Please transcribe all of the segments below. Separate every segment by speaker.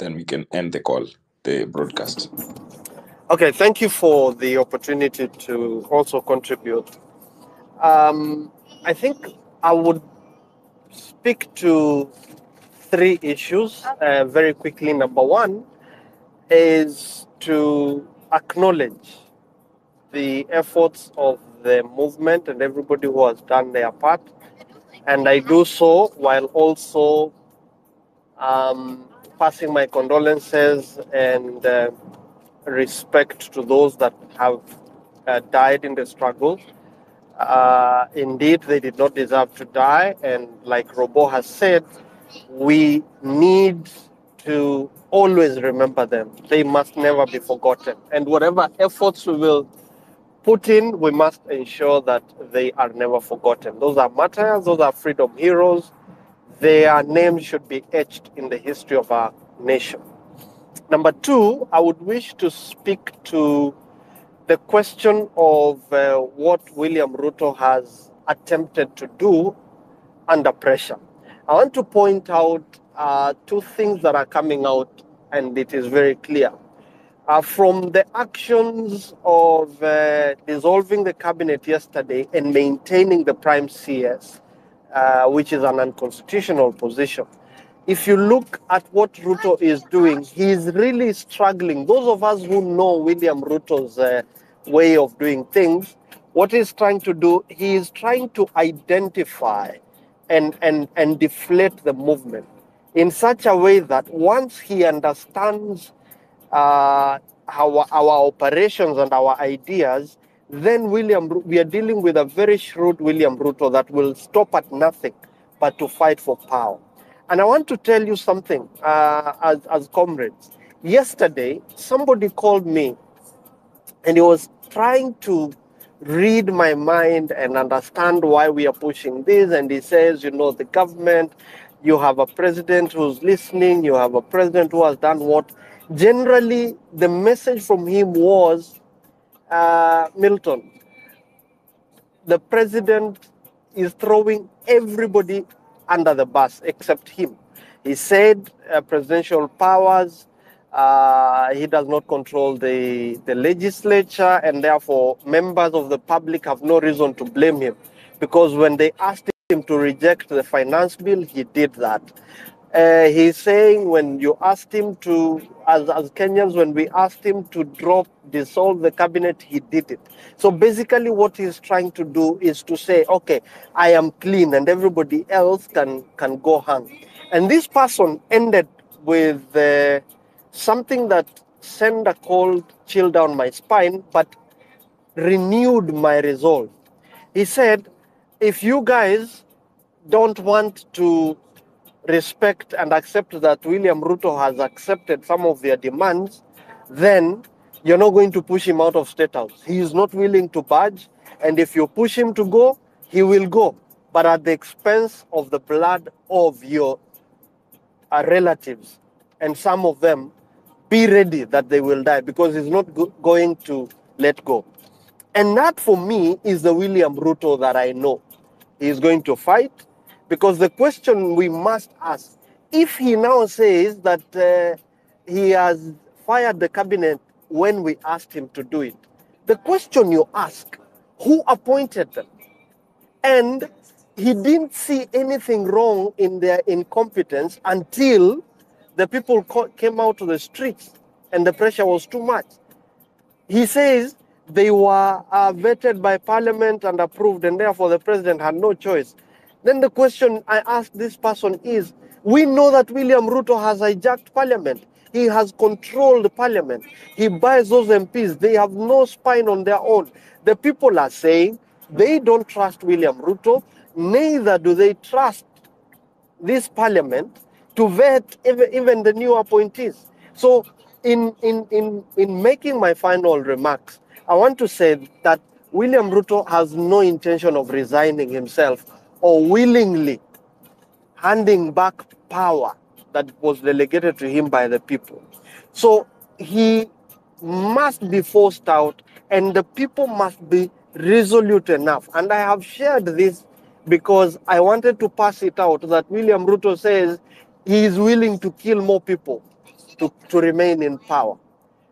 Speaker 1: then we can end the broadcast.
Speaker 2: Okay, thank you for the opportunity to also contribute. I think I would speak to three issues very quickly. Number one is to acknowledge the efforts of the movement and everybody who has done their part. And I do so while also passing my condolences and respect to those that have died in the struggle. Indeed, they did not deserve to die. And like Robo has said, we need to always remember them. They must never be forgotten. And whatever efforts we will put in, we must ensure that they are never forgotten. Those are martyrs, those are freedom heroes. Their names should be etched in the history of our nation. Number two, I would wish to speak to the question of what William Ruto has attempted to do under pressure. I want to point out two things that are coming out, and it is very clear. From the actions of dissolving the cabinet yesterday and maintaining the prime CS, which is an unconstitutional position, if you look at what Ruto is doing, he's really struggling. Those of us who know William Ruto's way of doing things, what he's trying to do, he is trying to identify and deflate the movement in such a way that once he understands our operations and our ideas, then we are dealing with a very shrewd William Ruto that will stop at nothing but to fight for power. And I want to tell you something, as comrades. Yesterday, somebody called me and he was trying to read my mind and understand why we are pushing this. And he says, the government, you have a president who's listening, you have a president who has done what. Generally, the message from him was, Milton, the president is throwing everybody under the bus except him. He said presidential powers, he does not control the legislature, and therefore members of the public have no reason to blame him, because when they asked him to reject the finance bill, he did that. He's saying when you asked him to, as Kenyans, when we asked him to dissolve the cabinet, he did it. So basically what he's trying to do is to say, okay, I am clean and everybody else can go hang. And this person ended with something that sent a cold chill down my spine, but renewed my resolve. He said, if you guys don't want to respect and accept that William Ruto has accepted some of their demands, then you're not going to push him out of State House. He is not willing to budge, and if you push him to go, he will go, but at the expense of the blood of your relatives. And some of them, be ready that they will die, because he's not going to let go. And that, for me, is the William Ruto that I know. He is going to fight. Because the question we must ask, if he now says that he has fired the cabinet when we asked him to do it, the question you ask, who appointed them? And he didn't see anything wrong in their incompetence until the people came out to the streets and the pressure was too much. He says they were vetted by parliament and approved, and therefore the president had no choice. Then the question I ask this person is, we know that William Ruto has hijacked parliament. He has controlled parliament. He buys those MPs. They have no spine on their own. The people are saying they don't trust William Ruto, neither do they trust this parliament to vet even the new appointees. So in making my final remarks, I want to say that William Ruto has no intention of resigning himself or willingly handing back power that was delegated to him by the people. So he must be forced out, and the people must be resolute enough. And I have shared this because I wanted to pass it out that William Ruto says he is willing to kill more people to remain in power.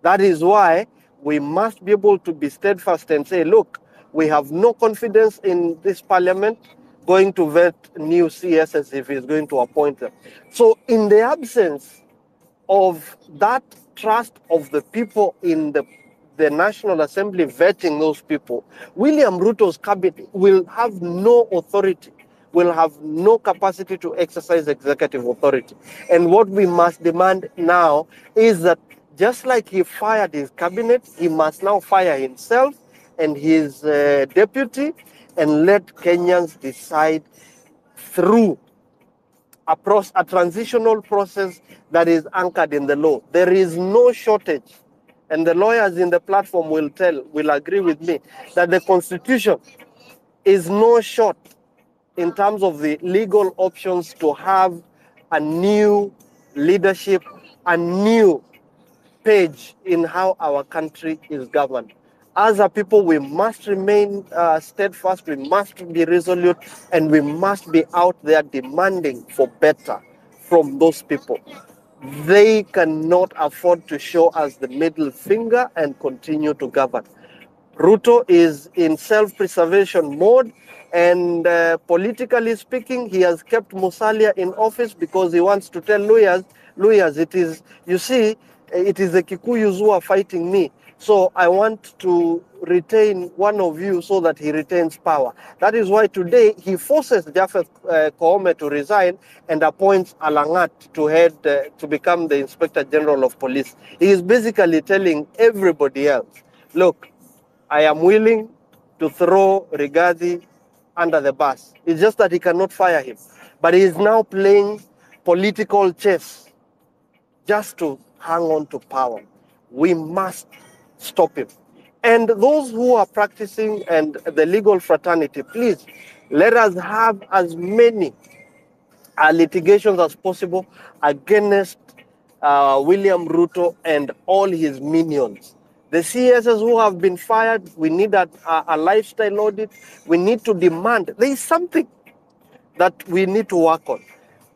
Speaker 2: That is why we must be able to be steadfast and say, look, we have no confidence in this parliament going to vet new CSs if he's going to appoint them. So in the absence of that trust of the people in the National Assembly vetting those people, William Ruto's cabinet will have no authority, will have no capacity to exercise executive authority. And what we must demand now is that just like he fired his cabinet, he must now fire himself and his deputy and let Kenyans decide through a transitional process that is anchored in the law. There is no shortage, and the lawyers in the platform will agree with me, that the Constitution is no short in terms of the legal options to have a new leadership, a new page in how our country is governed. As a people, we must remain steadfast, we must be resolute, and we must be out there demanding for better from those people. They cannot afford to show us the middle finger and continue to govern. Ruto is in self-preservation mode, and politically speaking, he has kept Musalia in office because he wants to tell Luyas, it is, you see, it is the Kikuyus who are fighting me. So I want to retain one of you so that he retains power. That is why today he forces Japheth Koome to resign and appoints Alangat to head to become the Inspector General of Police. He is basically telling everybody else, look, I am willing to throw Rigathi under the bus. It's just that he cannot fire him. But he is now playing political chess just to hang on to power. We must stop him. And those who are practicing and the legal fraternity, please, let us have as many litigations as possible against William Ruto and all his minions. The CSs who have been fired, we need a lifestyle audit. We need to demand. There is something that we need to work on.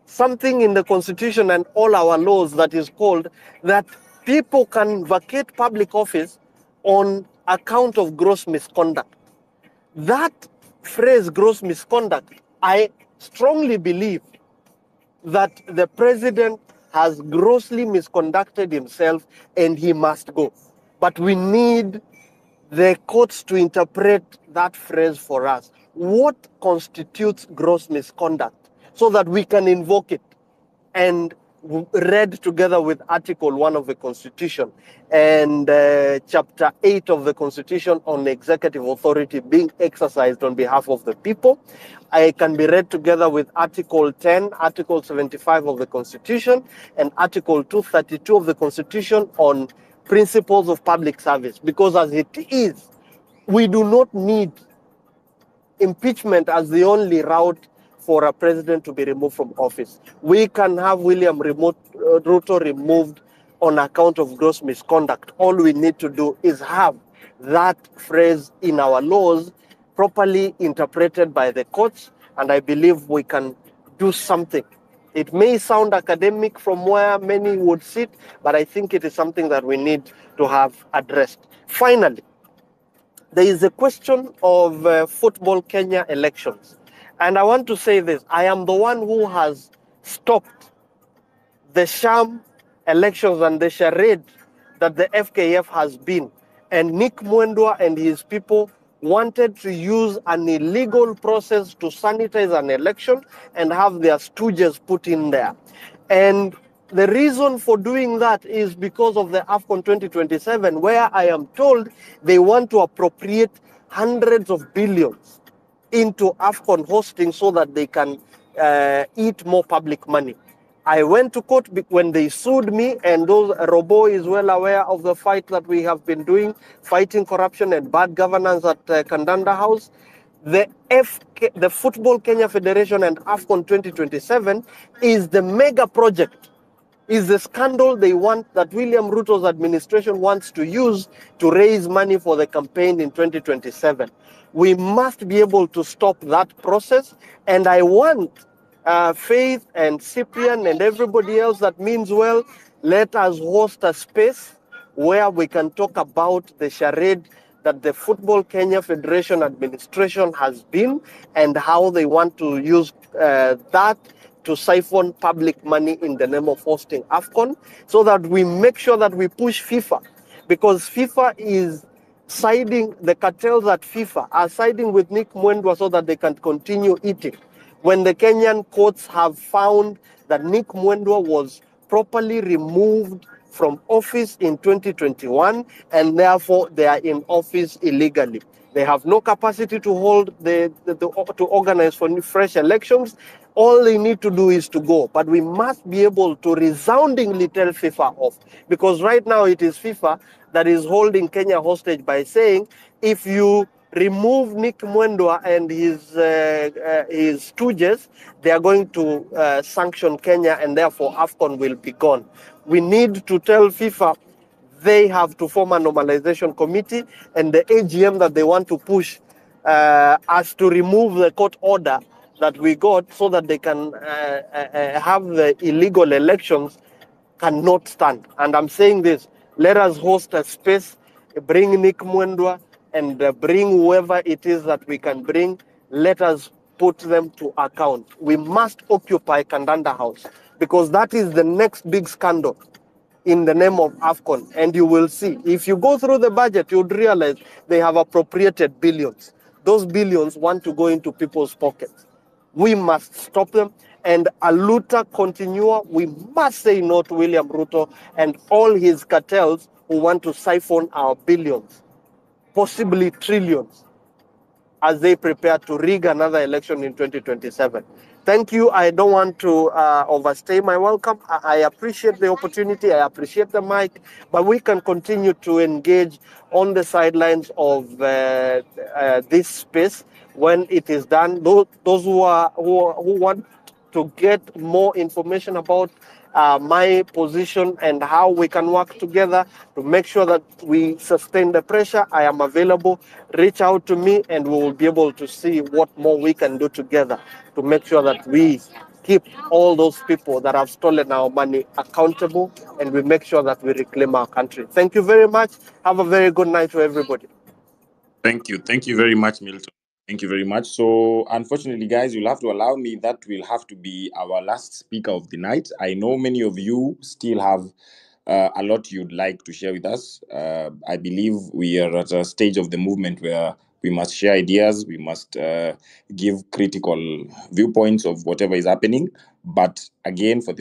Speaker 2: Something in the Constitution and all our laws that is called that people can vacate public office on account of gross misconduct. That phrase, gross misconduct, I strongly believe that the president has grossly misconducted himself and he must go. But we need the courts to interpret that phrase for us. What constitutes gross misconduct so that we can invoke it and read together with Article 1 of the Constitution and Chapter 8 of the Constitution on executive authority being exercised on behalf of the people. I can be read together with Article 10, Article 75 of the Constitution, and Article 232 of the Constitution on principles of public service. Because as it is, we do not need impeachment as the only route for a president to be removed from office. We can have William Ruto removed on account of gross misconduct. All we need to do is have that phrase in our laws properly interpreted by the courts, and I believe we can do something. It may sound academic from where many would sit, but I think it is something that we need to have addressed. Finally, there is a question of football Kenya elections. And I want to say this, I am the one who has stopped the sham elections and the charade that the FKF has been. And Nick Mwendwa and his people wanted to use an illegal process to sanitize an election and have their stooges put in there. And the reason for doing that is because of the AFCON 2027, where I am told they want to appropriate hundreds of billions into AFCON hosting so that they can eat more public money. I went to court when they sued me, and Robo is well aware of the fight that we have been doing, fighting corruption and bad governance at Kandanda House. The Football Kenya Federation and AFCON 2027 is the mega project, is the scandal they want, that William Ruto's administration wants to use to raise money for the campaign in 2027. We must be able to stop that process, and I want Faith and Cyprian and everybody else that means well, let us host a space where we can talk about the charade that the Football Kenya Federation administration has been and how they want to use that to siphon public money in the name of hosting AFCON, so that we make sure that we push FIFA, because FIFA is siding, the cartels at FIFA are siding with Nick Mwendwa so that they can continue eating. When the Kenyan courts have found that Nick Mwendwa was properly removed from office in 2021 and therefore they are in office illegally. They have no capacity to hold to organize for fresh elections. All they need to do is to go. But we must be able to resoundingly tell FIFA off, because right now it is FIFA that is holding Kenya hostage by saying, if you remove Nick Mwendwa and his stooges, they are going to sanction Kenya and therefore AFCON will be gone. We need to tell FIFA they have to form a normalization committee, and the AGM that they want to push us to remove the court order that we got so that they can have the illegal elections cannot stand. And I'm saying this, let us host a space, bring Nick Mwendwa and bring whoever it is that we can bring. Let us put them to account. We must occupy Kandanda House, because that is the next big scandal in the name of AFCON. And you will see, if you go through the budget, you'd realize they have appropriated billions. Those billions want to go into people's pockets. We must stop them. And a luta continua, we must say no to William Ruto and all his cartels who want to siphon our billions, possibly trillions, as they prepare to rig another election in 2027. Thank you. I don't want to overstay my welcome. I appreciate the opportunity. I appreciate the mic, but we can continue to engage on the sidelines of this space when it is done. Those who want to get more information about my position and how we can work together to make sure that we sustain the pressure, I am available. Reach out to me and we will be able to see what more we can do together to make sure that we keep all those people that have stolen our money accountable and we make sure that we reclaim our country. Thank you very much. Have a very good night to everybody.
Speaker 1: Thank you. Thank you very much, Milton. Thank you very much. So, unfortunately, guys, you'll have to allow me, that will have to be our last speaker of the night. I know many of you still have a lot you'd like to share with us. I believe we are at a stage of the movement where we must share ideas, we must give critical viewpoints of whatever is happening. But again, for the